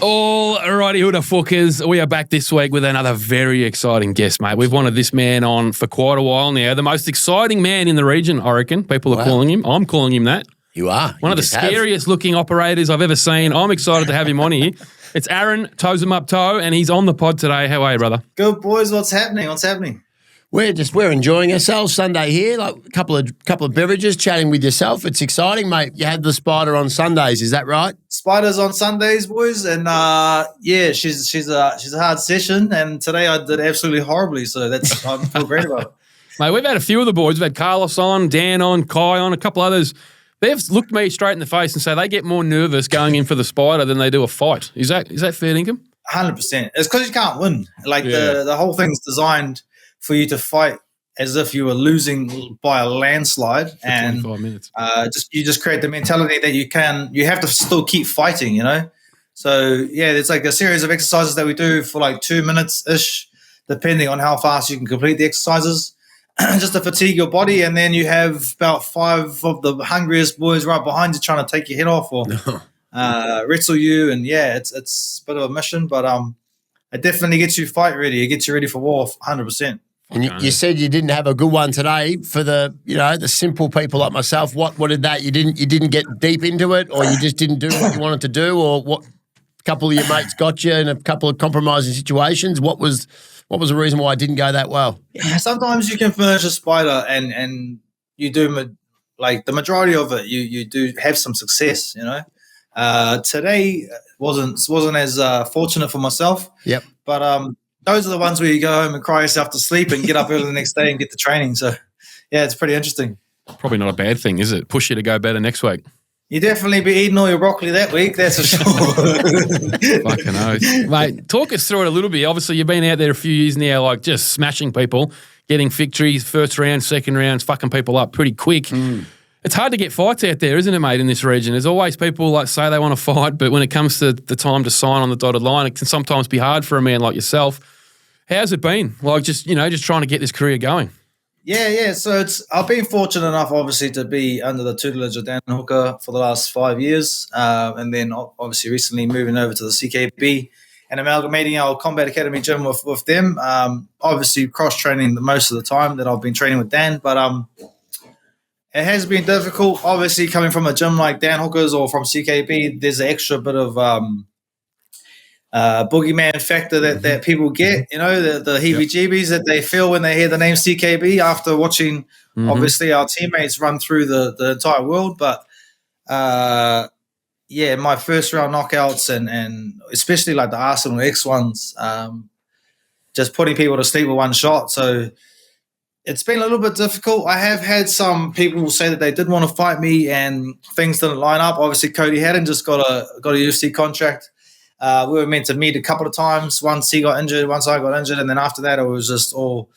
Alrighty, Huda Fookers. We are back this week with another very exciting guest, mate. We've wanted this man on for quite a while now. The most exciting man in the region, I reckon. People are calling him. I'm calling him that. You are. One of the scariest looking operators I've ever seen. I'm excited to have him on here. It's Aaron Tauzemup Tau, and he's on the pod today. How are you, brother? Good, boys. What's happening? We're enjoying ourselves Sunday here, like a couple of beverages, chatting with yourself. It's exciting, mate. You had the Spider on Sundays, is that right? Spider's on Sundays, boys, and she's a hard session. And today I did absolutely horribly, so I feel great about it. Mate, we've had a few of the boys. We've had Carlos on, Dan on, Kai on, a couple others. They've looked me straight in the face and say they get more nervous going in for the Spider than they do a fight. Is that fair dinkum? 100%. It's because you can't win. Like the whole thing's designed for you to fight as if you were losing by a landslide, and 25 minutes. You just create the mentality that you have to still keep fighting, you know. So yeah, it's like a series of exercises that we do for like 2 minutes ish, depending on how fast you can complete the exercises, just to fatigue your body, and then you have about 5 of the hungriest boys right behind you trying to take your head off or wrestle you, and yeah, it's a bit of a mission, but it definitely gets you fight ready. It gets you ready for war, 100%. And you said you didn't have a good one today for the simple people like myself. What did that? You didn't get deep into it, or you just didn't do what you wanted to do, or what? A couple of your mates got you in a couple of compromising situations. What was the reason why it didn't go that well? Yeah, sometimes you can finish a Spider and you do like the majority of it. You do have some success, you know. Today wasn't as fortunate for myself. Yep. But those are the ones where you go home and cry yourself to sleep and get up early the next day and get the training. So, yeah, it's pretty interesting. Probably not a bad thing, is it? Push you to go better next week. You definitely be eating all your broccoli that week, that's for sure. Fucking oath. Mate, talk us through it a little bit. Obviously, you've been out there a few years now, like just smashing people, getting victories, first round, second rounds, fucking people up pretty quick. It's hard to get fights out there, isn't it, mate, in this region? There's always people like say they want to fight, but when it comes to the time to sign on the dotted line, it can sometimes be hard for a man like yourself. How's it been? Like just trying to get this career going. Yeah. So I've been fortunate enough, obviously, to be under the tutelage of Dan Hooker for the last 5 years, and then obviously recently moving over to the CKB and amalgamating our Combat Academy gym with them. Obviously cross-training most of the time that I've been training with Dan, but it has been difficult. Obviously, coming from a gym like Dan Hooker's or from CKB, there's an extra bit of boogeyman factor that people get, you know, the heebie-jeebies that they feel when they hear the name CKB after watching, obviously, our teammates run through the entire world. But, my first round knockouts and especially like the Arsenal X ones, just putting people to sleep with one shot. So it's been a little bit difficult. I have had some people say that they did want to fight me and things didn't line up. Obviously, Cody Haddon just got a UFC contract. We were meant to meet a couple of times. Once he got injured, once I got injured, and then after that, it was just all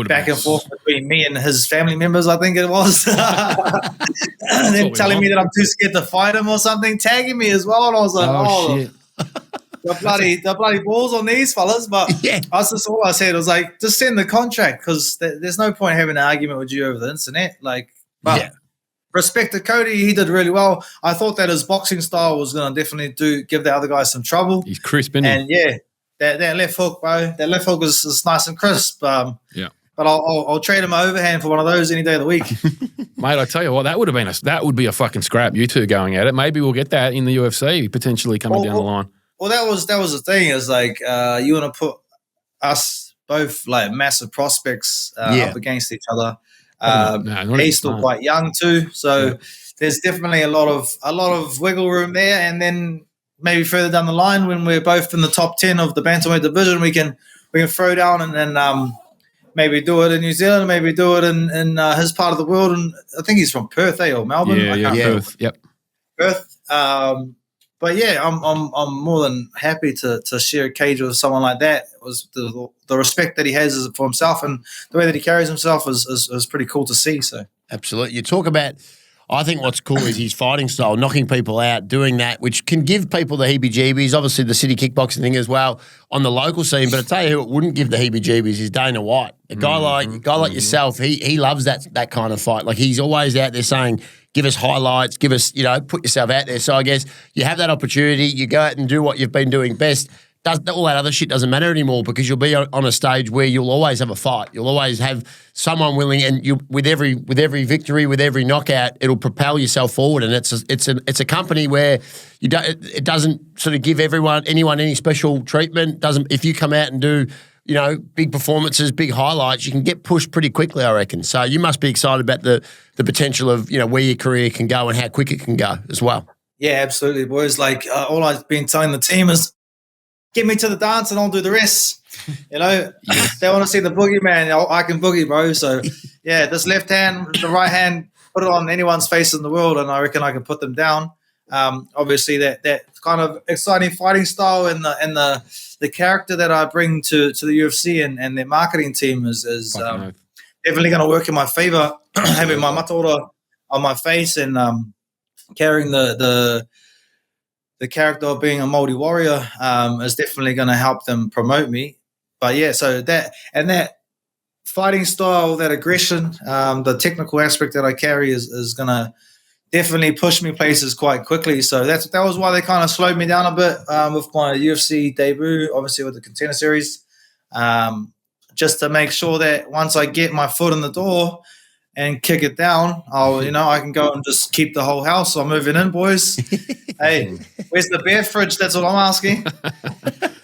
back and forth between me and his family members, I think it was. And then telling me that I'm too scared to fight him or something, tagging me as well. And I was like, shit. the bloody balls on these fellas. But that's just all I said. I was like, just send the contract because there's no point having an argument with you over the internet. Respect to Cody, he did really well. I thought that his boxing style was going to definitely give the other guy some trouble. He's crisp, isn't he? And yeah, that left hook, bro. That left hook is nice and crisp. But I'll trade him overhand for one of those any day of the week. Mate, I tell you what, that would be a fucking scrap. You two going at it. Maybe we'll get that in the UFC potentially coming down the line. Well, that was the thing. Is like you want to put us both like massive prospects up against each other. He's still quite young too, so there's definitely a lot of wiggle room there. And then maybe further down the line, when we're both in the top 10 of the bantamweight division, we can throw down and then maybe do it in New Zealand, maybe do it in his part of the world. And I think he's from Perth, or Melbourne. Perth. Yep. Perth. But yeah, I'm more than happy to share a cage with someone like that. It was the respect that he has for himself and the way that he carries himself is pretty cool to see. So absolutely, you talk about. I think what's cool is his fighting style, knocking people out, doing that, which can give people the heebie-jeebies. Obviously, the City Kickboxing thing as well on the local scene. But I tell you who it wouldn't give the heebie-jeebies is Dana White. A guy like yourself, he loves that kind of fight. Like he's always out there saying, give us highlights, give us, put yourself out there. So I guess you have that opportunity, you go out and do what you've been doing best. All that other shit doesn't matter anymore because you'll be on a stage where you'll always have a fight. You'll always have someone willing, and with every victory, with every knockout, it'll propel yourself forward. And it's a company where it doesn't sort of give anyone any special treatment. If you come out and do big performances, big highlights, you can get pushed pretty quickly, I reckon. So you must be excited about the potential of where your career can go and how quick it can go as well. Yeah, absolutely, boys. Like all I've been telling the team is, get me to the dance and I'll do the rest. They want to see the boogeyman. I can boogie, bro. So, yeah, this left hand, the right hand, put it on anyone's face in the world, and I reckon I can put them down. Obviously, that kind of exciting fighting style and the character that I bring to the UFC and their marketing team is definitely going to work in my favor. Having my mataora on my face and carrying the character of being a Māori warrior is definitely going to help them promote me. But yeah, so that fighting style, that aggression, the technical aspect that I carry is going to definitely push me places quite quickly. So that was why they kind of slowed me down a bit with my UFC debut, obviously with the Contender Series, just to make sure that once I get my foot in the door and kick it down, I can go and just keep the whole house. I'm moving in, boys. Hey, where's the beer fridge? That's what I'm asking.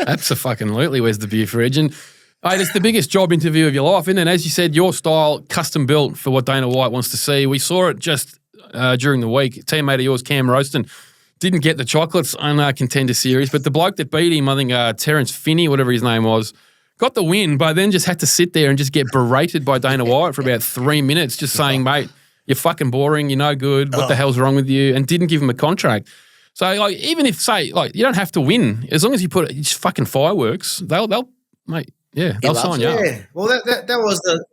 Absolutely, where's the beer fridge? And it's the biggest job interview of your life, isn't it? And as you said, your style, custom built for what Dana White wants to see. We saw it just during the week. Teammate of yours, Cam Rowston, didn't get the chocolates on Contender Series, but the bloke that beat him, I think Terence Finney, whatever his name was, got the win, but then just had to sit there and just get berated by Dana White for about 3 minutes, just saying, mate, you're fucking boring, you're no good, what the hell's wrong with you, and didn't give him a contract. So, even if, you don't have to win, as long as you put it, fucking fireworks, they'll sign you up. Yeah, well, that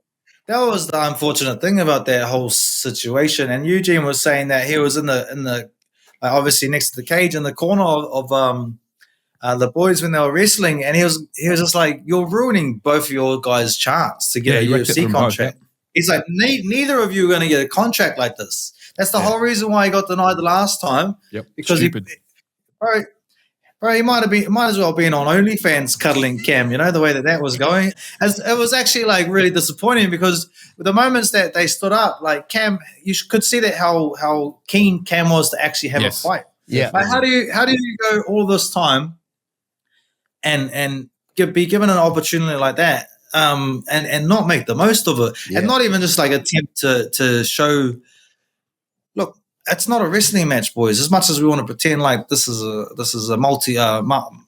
was the unfortunate thing about that whole situation. And Eugene was saying that he was in the obviously next to the cage in the corner of the boys when they were wrestling, and he was just like, you're ruining both of your guys' chance to get a UFC contract. He's like, neither of you are going to get a contract like this. That's the whole reason why he got denied the last time. Yep. Because he might as well been on OnlyFans cuddling Cam, the way that was going. It was actually really disappointing because the moments that they stood up, Cam, could see that how keen Cam was to actually have a fight. Yeah. How do you go all this time and be given an opportunity like that and not make the most of it and not even just attempt to show, look, it's not a wrestling match, boys. As much as we want to pretend like this is a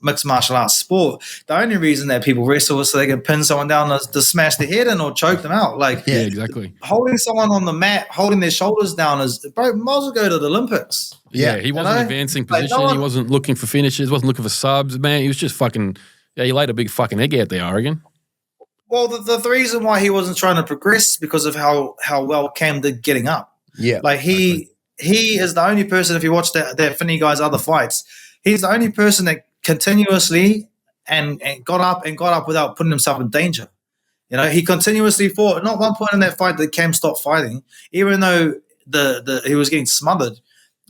mixed martial arts sport, the only reason that people wrestle is so they can pin someone down to smash their head in or choke them out. Yeah, exactly. Holding someone on the mat, holding their shoulders down is, bro, might as well go to the Olympics. Yeah, he wasn't advancing position. He wasn't looking for finishes. Wasn't looking for subs. Man, he was just fucking. Yeah, he laid a big fucking egg out there, I reckon. Well, the reason why he wasn't trying to progress because of how well Cam did getting up. Yeah, he is the only person. If you watch that Finney guy's other fights, he's the only person that continuously and got up without putting himself in danger. He continuously fought. Not one point in that fight did Cam stop fighting, even though he was getting smothered.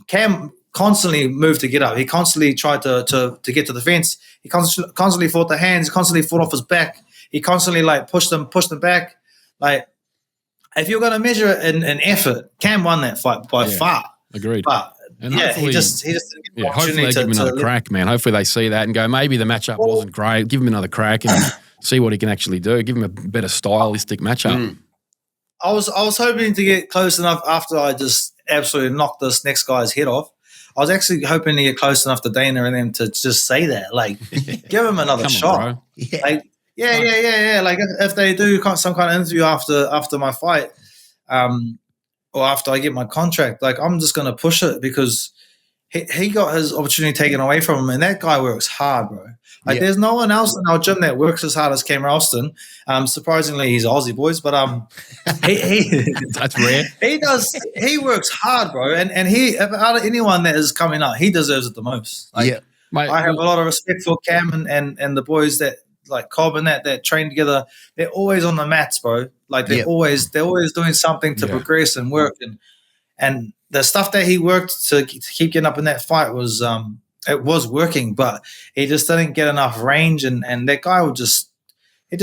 Cam constantly moved to get up. He constantly tried to get to the fence. He constantly fought the hands. He constantly fought off his back. He constantly pushed them back. If you're going to measure it in effort, Cam won that fight by far. Agreed. But he just didn't get the hopefully they give him another crack, man. Hopefully they see that and go, maybe the matchup wasn't great. Give him another crack and see what he can actually do. Give him a better stylistic matchup. I was hoping to get close enough after I just absolutely knocked this next guy's head off. I was actually hoping to get close enough to Dana and them to just say that, give him another shot. On, bro. Yeah. If they do some kind of interview after my fight, or after I get my contract, I'm just going to push it because he got his opportunity taken away from him, and that guy works hard, bro. There's no one else in our gym that works as hard as Cam Rowston. Surprisingly, he's Aussie, boys, but he that's rare. He works hard, bro, and he out of anyone that is coming up, he deserves it the most. Mate, I have a lot of respect for Cam and the boys that Cobb and that train together. They're always on the mats, bro. They're always doing something to progress and work and the stuff that he worked to keep getting up in that fight was it was working, but he just didn't get enough range, and that guy would just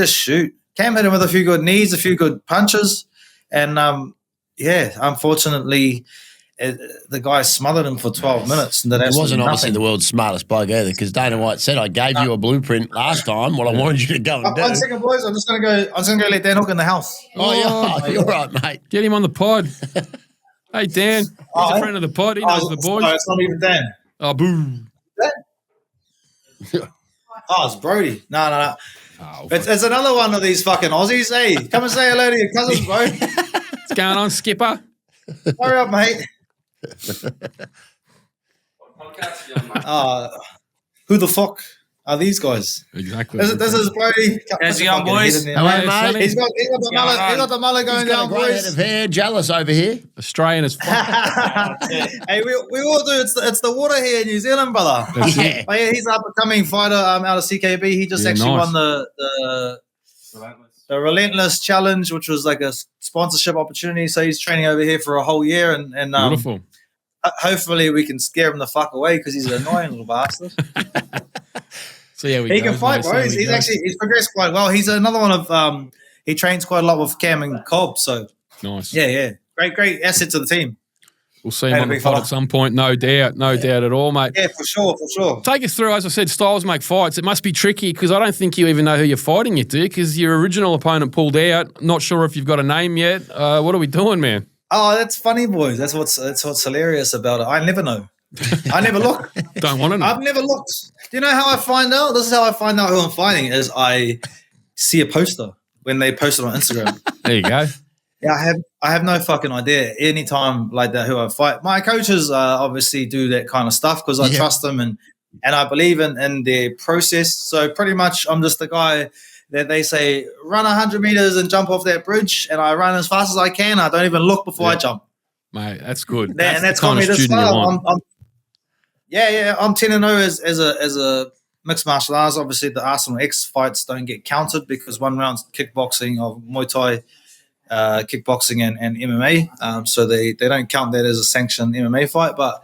shoot. Cam hit him with a few good knees, a few good punches, and unfortunately, the guy smothered him for 12 minutes. And it wasn't obviously the world's smartest bloke either, because Dana White said, "I gave you a blueprint last time. What I wanted you to go and do." 1 second, boys. I'm just gonna go let Dan Hook in the house. Oh, you're right, mate. Get him on the pod. Hey, Dan. He's a friend of the pod. He knows the boys. No, it's not even Dan. Oh, boo. It's Brody. No. Oh, It's another one of these fucking Aussies. Hey, come and say hello to your cousins, bro. what's going on, Skipper? Hurry up, mate. Who the fuck are these guys? Exactly. This is Brody. How's it going, boys? Hello, mate. He's got the mullet going He's got down, a great head boys. of hair. Jealous over here. Australian as fuck. Hey, we all do. It's the water here in New Zealand, brother. Yeah. But yeah, he's an up-and-coming fighter out of CKB. He just actually nice. won the Relentless Challenge, which was like a sponsorship opportunity. So he's training over here for a whole year, and Beautiful. hopefully we can scare him the fuck away because he's an annoying little bastard. So yeah, He can fight, bro. He's progressed quite well. He's another one of he trains quite a lot with Cam and Cobb. So Nice. yeah, great asset to the team. We'll see him on the pod at some point, no doubt at all, mate. Yeah, for sure. Take us through, as I said, styles make fights. It must be tricky because I don't think you even know who you're fighting yet, do you? Because your original opponent pulled out. Not sure if you've got a name yet. What are we doing, man? Oh, that's funny, boys. That's what's hilarious about it. I never know. I never look. Don't want to know. I've never looked. Do you know how I find out? This is how I find out who I'm fighting. Is I see a poster when they post it on Instagram. There you go. Yeah, I have no fucking idea. Anytime like that, who I fight. My coaches obviously do that kind of stuff because I trust them and I believe in their process. So pretty much, I'm just the guy that they say run 100 meters and jump off that bridge, and I run as fast as I can. I don't even look before I jump. Mate, that's good. That's the kind of student you want. I'm 10-0 as a mixed martial arts. Obviously, the Arsenal X fights don't get counted because one round's kickboxing or Muay Thai. Kickboxing and MMA, so they don't count that as a sanctioned MMA fight. But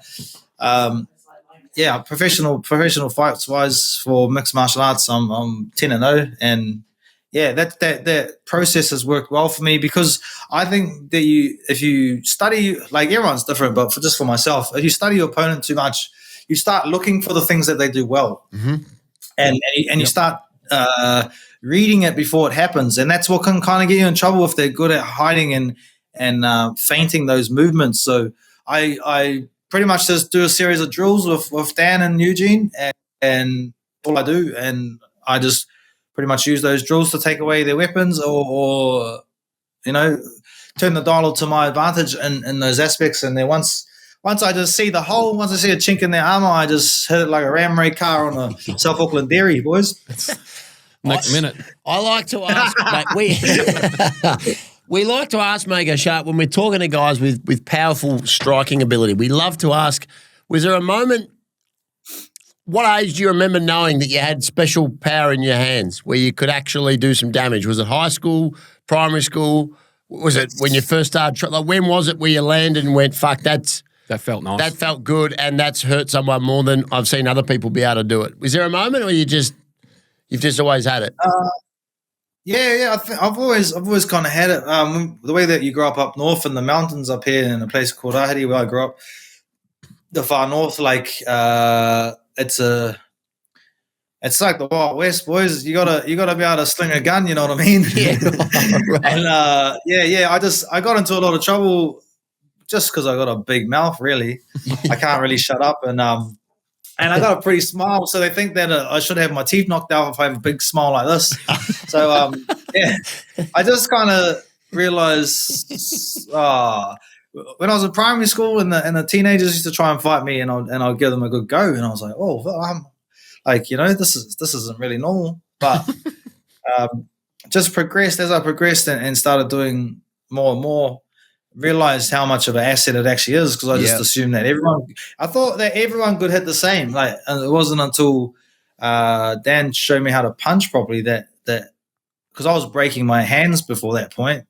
professional fights wise for mixed martial arts, I'm 10-0, and that process has worked well for me because I think that if you study, like everyone's different, but for myself, if you study your opponent too much, you start looking for the things that they do well, and you start reading it before it happens, and that's what can kind of get you in trouble if they're good at hiding and feinting those movements. So I pretty much just do a series of drills with Dan and Eugene, and all I do, and I just pretty much use those drills to take away their weapons or turn the dial to my advantage in those aspects. And then once I just see the hole, once I see a chink in their armor, I just hit it like a ram rate car on a South Auckland dairy, boys. Next minute. I like to ask, mate, we like to ask, Mako Sharp, when we're talking to guys with powerful striking ability, we love to ask, was there a moment, what age do you remember knowing that you had special power in your hands where you could actually do some damage? Was it high school, primary school? Was it when you first started? When was it where you landed and went, fuck, that felt nice. That felt good, and that's hurt someone more than I've seen other people be able to do it. Was there a moment, or you've just always had it? I've always kind of had it. The way that you grow up north in the mountains up here in a place called Ahiri, where I grew up, the far north, it's like the Wild West, boys. You gotta be able to sling a gun. You know what I mean? Yeah. Right. And I got into a lot of trouble just because I got a big mouth. Really, I can't really shut up, and I got a pretty smile, so they think that I should have my teeth knocked out if I have a big smile like this. So I just kind of realized when I was in primary school and the teenagers used to try and fight me, and I'll give them a good go, and I was like, I'm like, this isn't really normal, but just progressed as I progressed and started doing more and more. Realized how much of an asset it actually is because I just assumed that I thought that everyone could hit the same. And it wasn't until Dan showed me how to punch properly that because I was breaking my hands before that point,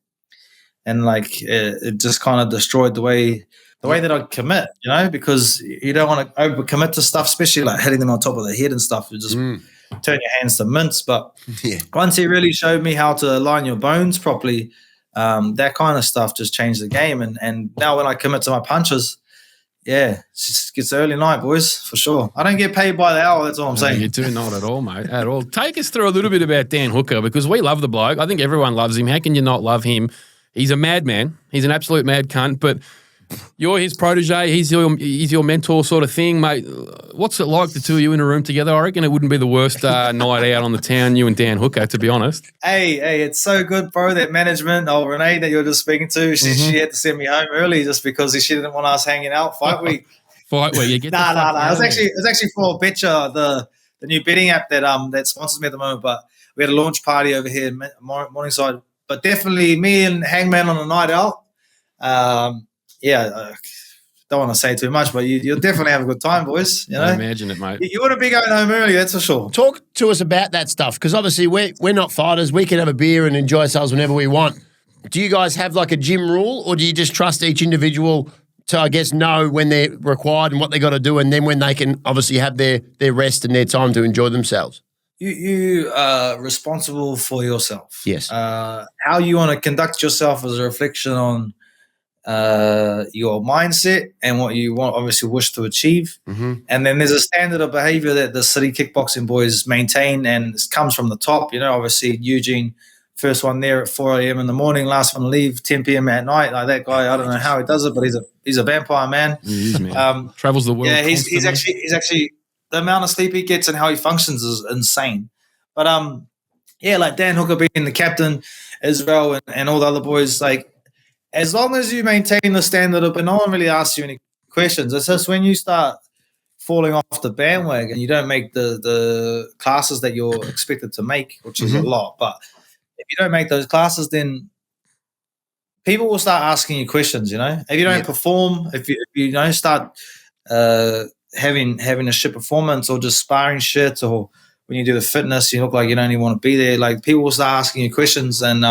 and it just kind of destroyed the way the way that I commit, because you don't want to overcommit to stuff, especially like hitting them on top of the head and stuff. You just turn your hands to mince. But once he really showed me how to align your bones properly, that kind of stuff just changed the game. And now when I commit to my punches, it's early night, boys, for sure. I don't get paid by the hour, that's all I'm saying. You do not at all, mate, at all. Take us through a little bit about Dan Hooker, because we love the bloke. I think everyone loves him. How can you not love him? He's a madman. He's an absolute mad cunt, but you're his protege. He's your mentor sort of thing, mate. What's it like, the two of you in a room together? I reckon it wouldn't be the worst night out on the town, you and Dan Hooker, to be honest. Hey, it's so good, bro, that management, Renee, that you're just speaking to, she had to send me home early just because she didn't want us hanging out fight week. Fight week, you get Nah. It was actually for Betcha, the new betting app that sponsors me at the moment, but we had a launch party over here in Morningside. But definitely me and Hangman on a night out. Don't want to say too much, but you'll definitely have a good time, boys. I imagine it, mate. You wouldn't be going home early, that's for sure. Talk to us about that stuff, because obviously we're not fighters. We can have a beer and enjoy ourselves whenever we want. Do you guys have like a gym rule, or do you just trust each individual to, I guess, know when they're required and what they got to do, and then when they can obviously have their rest and their time to enjoy themselves? You are responsible for yourself. Yes. How you want to conduct yourself is a reflection on your mindset and what you obviously wish to achieve. And then there's a standard of behavior that the City Kickboxing boys maintain, and it comes from the top. Obviously Eugene, first one there at 4 a.m. in the morning, last one to leave 10 p.m. at night. Like that guy, I don't know how he does it, but he's a vampire, man. He is, man. Travels the world. Yeah, he's actually the amount of sleep he gets and how he functions is insane. But like Dan Hooker being the captain, Israel and all the other boys, like, as long as you maintain the standard up and no one really asks you any questions, it's just when you start falling off the bandwagon, you don't make the classes that you're expected to make, which is a lot. But if you don't make those classes, then people will start asking you questions, If you don't perform, if you don't start having a shit performance or just sparring shit, or when you do the fitness, you look like you don't even want to be there. Like, people will start asking you questions, and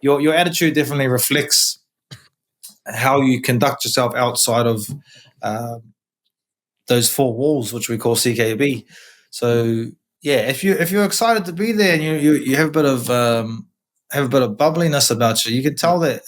your attitude definitely reflects how you conduct yourself outside of those four walls, which we call CKB. So if you're excited to be there and you have a bit of bubbliness about you can tell that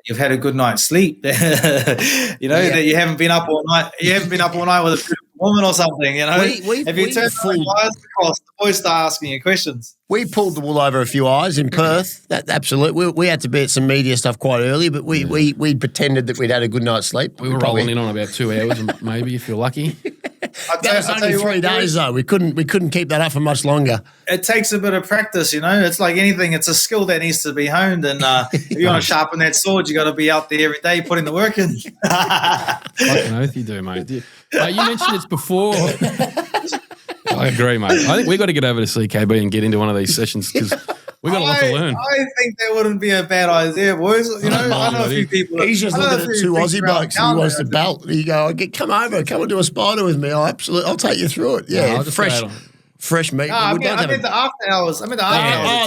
you've had a good night's sleep. That you haven't been up all night. You haven't been up all night with a beautiful woman or something. If you turn the wires across, the boys start asking you questions. We pulled the wool over a few eyes in Perth. That absolutely. We had to be at some media stuff quite early, but we pretended that we'd had a good night's sleep. We were rolling in on about 2 hours, maybe, if you're lucky. That was only 3 days though. We couldn't keep that up for much longer. It takes a bit of practice, It's like anything; it's a skill that needs to be honed. And if you want to sharpen that sword, you got to be out there every day putting the work in. Fucking oath you do, mate. You mentioned this before. I agree, mate. I think we got to get over to CKB and get into one of these sessions because we got a lot to learn. I think that wouldn't be a bad idea, boys. I know a few people. He's just looking at two Aussie blokes who wants to belt. You go, come over, come and do a spider with me. I'll take you through it. Yeah, fresh meat. I meant the after hours. That's what I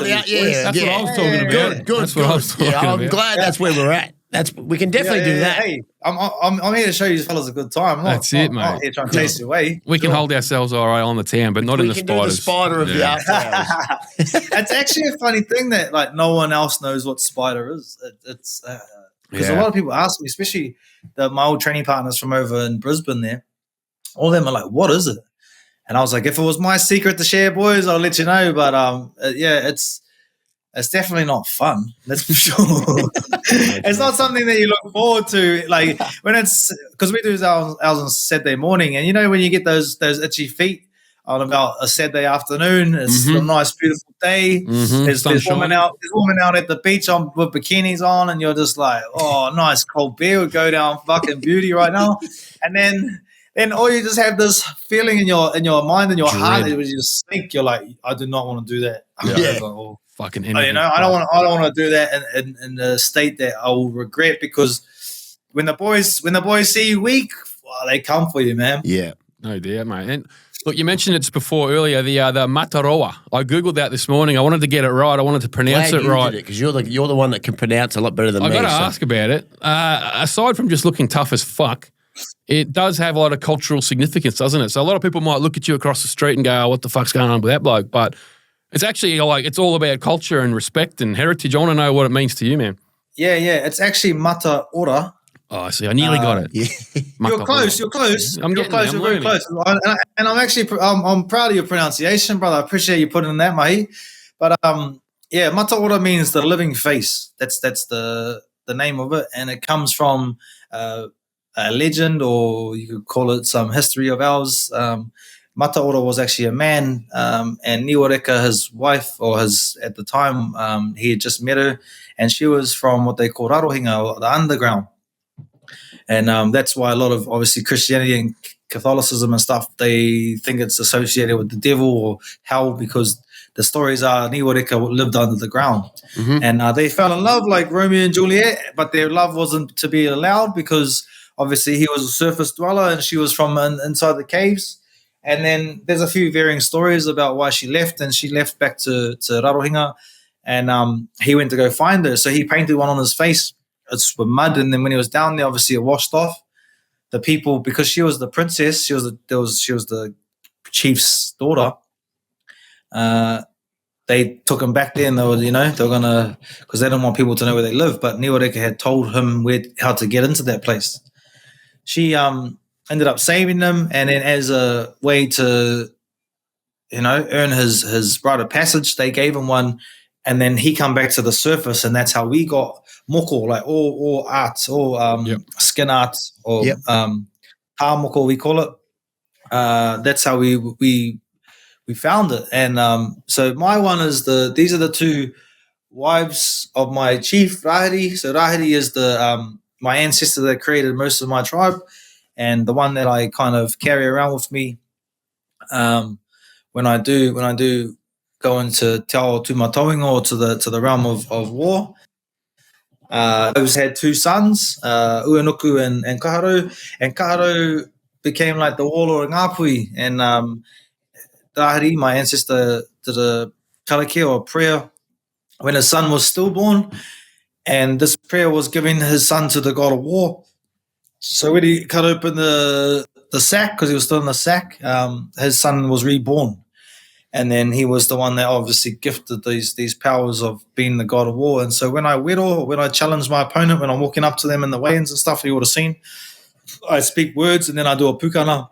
was talking about. Good. That's what I was talking about. I'm glad that's where we're at. We can definitely do that. Hey, I'm here to show you fellas a good time. That's it, mate. I'm not here trying to chase you away. We can hold ourselves all right on the town, but not in the spiders. We can do the spider of the after hours. It's actually a funny thing that like no one else knows what spider is. It's because a lot of people ask me, especially my old training partners from over in Brisbane. There, all of them are like, "What is it?" And I was like, "If it was my secret to share, boys, I'll let you know." But it's definitely not fun. That's for sure. It's not something that you look forward to. Like when it's because we do ours on Saturday morning, and when you get those itchy feet on about a Saturday afternoon, it's a nice, beautiful day. There's women out at the beach with bikinis on, and you're just like, oh, nice cold beer would go down fucking beauty right now. And then all you just have this feeling in your mind and your heart, it was just think you're like, I do not want to do that. Fucking I don't want to do that in the state that I will regret, because when the boys see you weak, they come for you, man. Yeah, no doubt, mate. And Look, you mentioned it before earlier, the Mataroa. I Googled that this morning. I wanted to get it right. I wanted to pronounce it right. Because you're the one that can pronounce a lot better than me. I got to ask about it. Aside from just looking tough as fuck, it does have a lot of cultural significance, doesn't it? So a lot of people might look at you across the street and go, oh, what the fuck's going on with that bloke? But it's actually like, it's all about culture and respect and heritage. I want to know what it means to you, man. Yeah. It's actually Mata Ora. Oh, I see. I nearly got it. Yeah. You're close. You're very close. And I'm actually, I'm proud of your pronunciation, brother. I appreciate you putting in that, mate. But Mata Ora means the living face. That's the name of it, and it comes from a legend, or you could call it some history of ours. Mata Ora was actually a man, and Niwareka, his wife, or his at the time, he had just met her, and she was from what they call Rarohinga, or the underground. And that's why a lot of, obviously, Christianity and Catholicism and stuff, they think it's associated with the devil or hell, because the stories are Niwareka lived under the ground. Mm-hmm. And they fell in love like Romeo and Juliet, but their love wasn't to be allowed because, obviously, he was a surface dweller and she was from inside the caves. And then there's a few varying stories about why she left, and she left back to Rarohinga, and he went to go find her. So he painted one on his face. It's with mud, and then when he was down there, obviously it washed off. The people, because she was the princess, she was the chief's daughter. They took him back there, and they were gonna, because they didn't want people to know where they live. But Niwareka had told him how to get into that place. She ended up saving them, and then as a way to, earn his rite of passage, they gave him one, and then he come back to the surface, and that's how we got Moko, like all art, all skin art, or pa moko, we call it. That's how we found it. And so my one is these are the two wives of my chief, Rahiri. So Rahiri is the my ancestor that created most of my tribe, and the one that I kind of carry around with me when I do go into Te Ao Tūmatoinga, or to the realm of war. Those had two sons, Uanuku and Kaharu, and Kaharu became like the warlord in Ngāpui, and Rahiri, my ancestor, did a karakia or prayer when his son was stillborn, and this prayer was giving his son to the god of war. So when he cut open the sack, because he was still in the sack, his son was reborn. And then he was the one that obviously gifted these powers of being the god of war. And so when I wero, when I challenge my opponent, when I'm walking up to them in the weigh-ins and stuff, you would have seen, I speak words and then I do a pukana.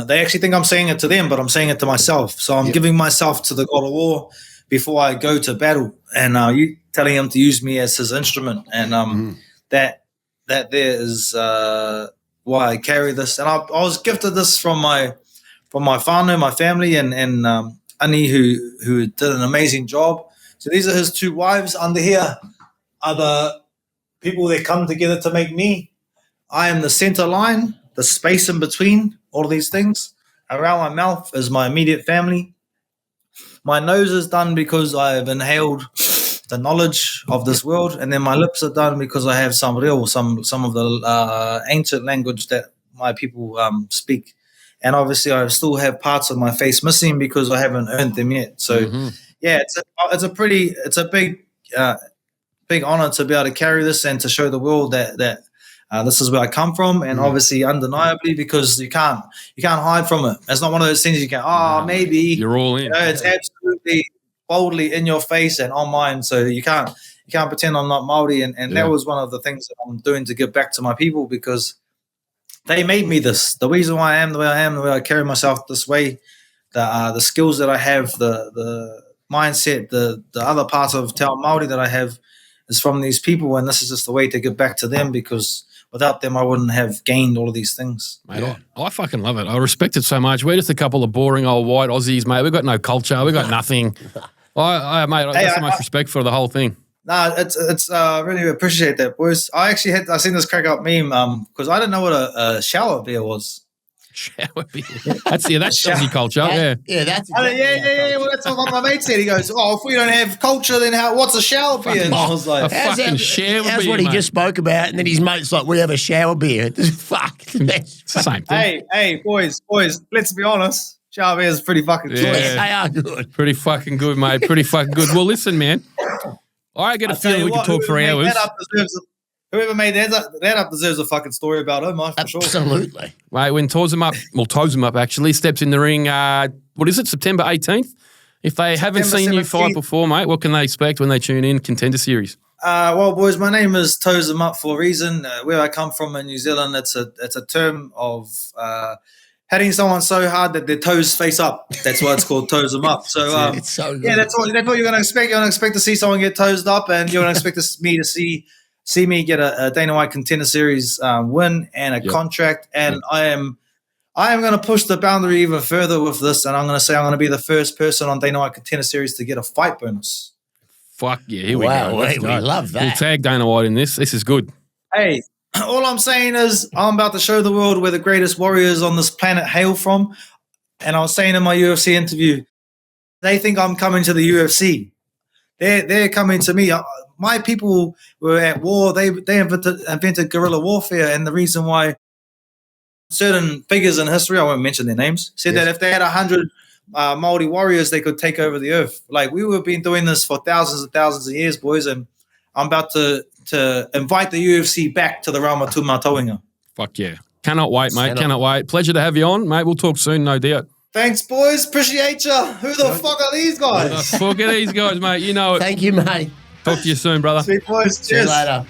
They actually think I'm saying it to them, but I'm saying it to myself. So I'm giving myself to the god of war before I go to battle. And you telling him to use me as his instrument. And that there is why I carry this. And I was gifted this from my whānau, my family, and Ani, who did an amazing job. So these are his two wives. Under here are the people that come together to make me. I am the center line, the space in between all of these things. Around my mouth is my immediate family. My nose is done because I have inhaled the knowledge of this world, and then my lips are done because I have some of the ancient language that my people speak. And obviously, I still have parts of my face missing because I haven't earned them yet. So, it's a big honor to be able to carry this and to show the world that this is where I come from, and obviously, undeniably, because you can't hide from it. It's not one of those things you can. Maybe you're all in. It's absolutely boldly in your face and on mine. So you can't pretend I'm not Māori, and that was one of the things that I'm doing to give back to my people, because they made me this. The reason why I am the way I am, the way I carry myself this way, the skills that I have, the mindset, the other parts of Te Ao Māori that I have is from these people, and this is just the way to give back to them, because without them, I wouldn't have gained all of these things. Mate, I fucking love it. I respect it so much. We're just a couple of boring old white Aussies, mate. We've got no culture. We've got nothing. I got so much respect for the whole thing. Nah, it's really appreciate that, boys. I seen this crack up meme because I didn't know what a shower bear was. Shower beer. That's Aussie culture. Yeah. Yeah, that's Yeah. exactly Well, that's what my mate said. He goes, "Oh, if we don't have culture, then what's a shower beer?" And I was like, Fucking shower That's beer, what he mate. just spoke about, and then his mate's like, "We have a shower beer." Fuck. It's the same thing. "Hey, boys, let's be honest. Shower beer is pretty fucking Yeah. choice." They are good. Pretty fucking good, mate. Pretty fucking good. Well, listen, man. I get a I tell feeling you we what, could talk for whoever made hours. that up Whoever made that up deserves a fucking story about him, for sure. Absolutely. Mate, when Tauzemup actually steps in the ring, what is it, September 18th? If they haven't seen you fight 17th. before, mate, what can they expect when they tune in Contender Series? Well, boys, my name is Tauzemup for a reason. Where I come from in New Zealand, it's a term of hitting someone so hard that their toes face up. That's why it's called Tauzemup. So It's so good. yeah, that's what you're going to expect. You're going to expect to see someone get toesed up, and you're going to expect me to see me get a Dana White Contender Series win and a contract. And I am going to push the boundary even further with this, and I'm going to say I'm going to be the first person on Dana White Contender Series to get a fight bonus. Fuck yeah, here we Wow, go. Let's we go. love that. We'll tag Dana White in this. This is good. Hey, all I'm saying is I'm about to show the world where the greatest warriors on this planet hail from. And I was saying in my UFC interview, they think I'm coming to the UFC. They're coming to me. My people were at war. They invented guerrilla warfare, and the reason why certain figures in history, I won't mention their names, said that if they had 100 Māori warriors, they could take over the earth. Like, we have been doing this for thousands and thousands of years, boys, and I'm about to invite the UFC back to the realm of Tūmatauenga. Fuck yeah. Cannot wait, mate. Cannot wait. Pleasure to have you on, mate. We'll talk soon, no doubt. Thanks, boys. Appreciate ya. Who the fuck are these guys? Fuck at these guys, mate. You know it. Thank you, mate. Talk to you soon, brother. Sweet boys. See you Cheers. later.